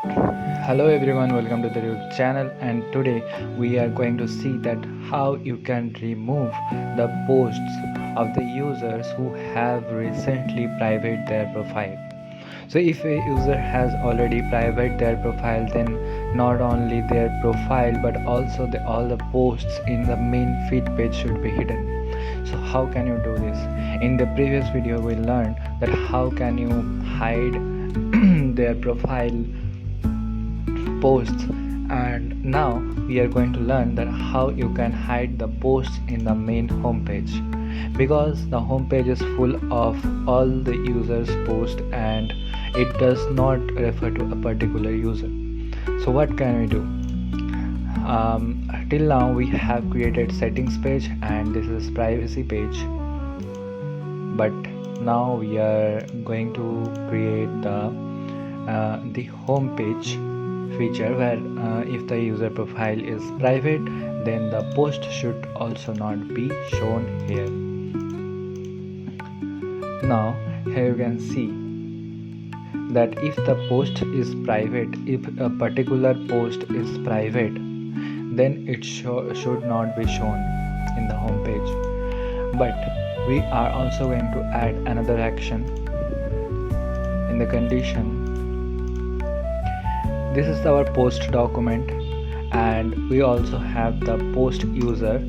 Hello everyone, welcome to the YouTube channel, and today we are going to see that how you can remove the posts of the users who have recently private their profile. So if a user has already private their profile, then not only their profile but also all the posts in the main feed page should be hidden. So how can you do this? In the previous video we learned that how can you hide their profile posts, and now we are going to learn that how you can hide the posts in the main homepage, because the homepage is full of all the users posts and it does not refer to a particular user. So what can we do? Till now we have created settings page and this is privacy page, but now we are going to create the home page feature where if the user profile is private, then the post should also not be shown here. Now here you can see that if the post is private, if a particular post is private, then it should not be shown in the home page. But we are also going to add another action in the condition. This is our post document, and we also have the post user.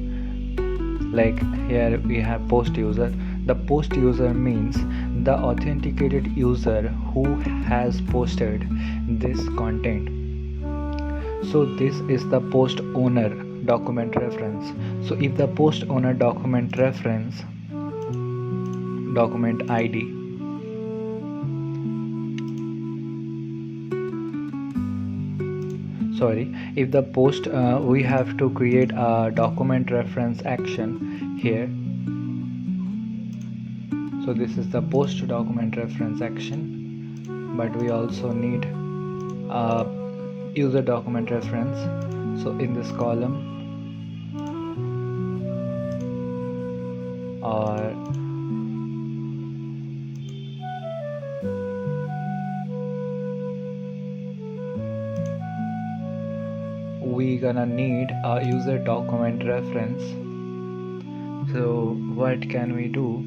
Like here we have post user. The post user means the authenticated user who has posted this content. So this is the post owner document reference. So if the post owner document reference document ID if the post we have to create a document reference action here. So this is the post document reference action, but we also need a user document reference. So in this column or we gonna need a user document reference. So what can we do?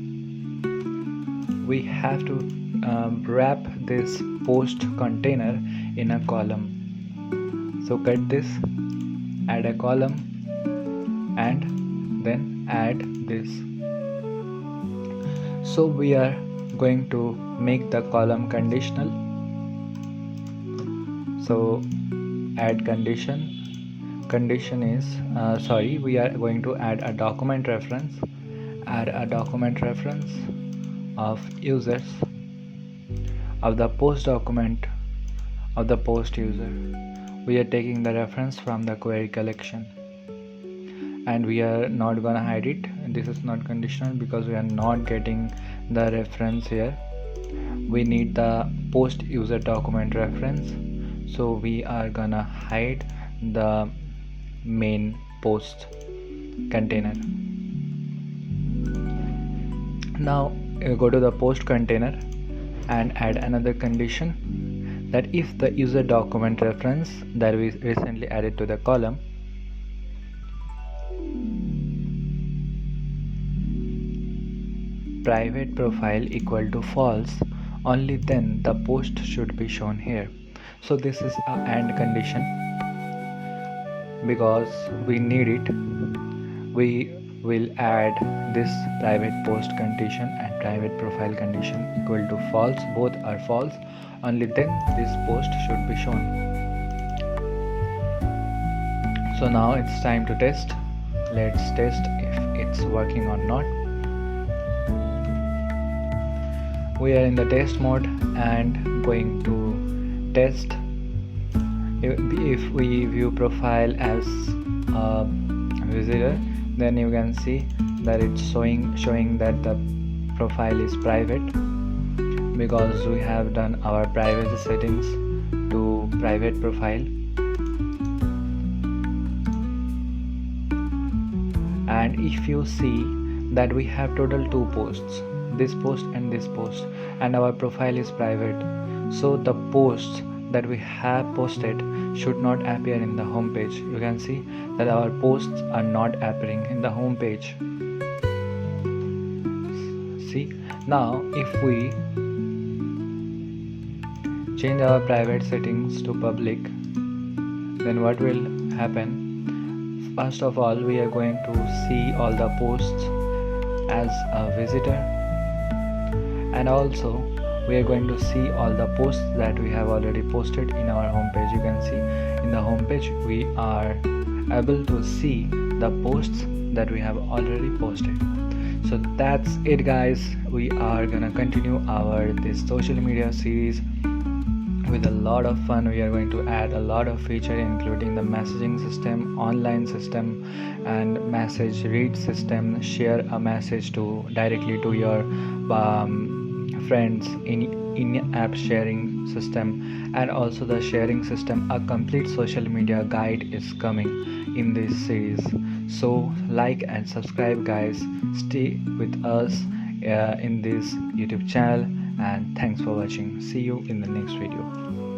We have to wrap this post container in a column. So cut this, add a column, and then add this. So we are going to make the column conditional. So add condition is we are going to add a document reference. Add a document reference of users of the post document of the post user. We are taking the reference from the query collection, and we are not gonna hide it. This is not conditional because we are not getting the reference here. We need the post user document reference, so we are gonna hide the main post container. Now go to the post container and add another condition, that if the user document reference that we recently added to the column private profile equal to false, only then the post should be shown here. So this is a AND condition. Because we need it, we will add this private post condition and private profile condition equal to false. Both are false, only then this post should be shown. So now it's time to test. Let's test if it's working or not. We are in the test mode and going to test. If we view profile as a visitor, then you can see that it's showing that the profile is private, because we have done our privacy settings to private profile. And if you see that we have total 2 posts, this post and this post, and our profile is private, so the posts that we have posted should not appear in the home page. You can see that our posts are not appearing in the home page. See, now if we change our private settings to public, then what will happen? First of all, we are going to see all the posts as a visitor, and also we are going to see all the posts that we have already posted in our home page. You can see in the home page we are able to see the posts that we have already posted. So that's it, guys. We are gonna continue this social media series with a lot of fun. We are going to add a lot of feature, including the messaging system, online system, and message read system. Share a message directly to your friends in app sharing system, and also the sharing system. A complete social media guide is coming in this series. So like and subscribe, guys. Stay with us in this YouTube channel, and thanks for watching. See you in the next video.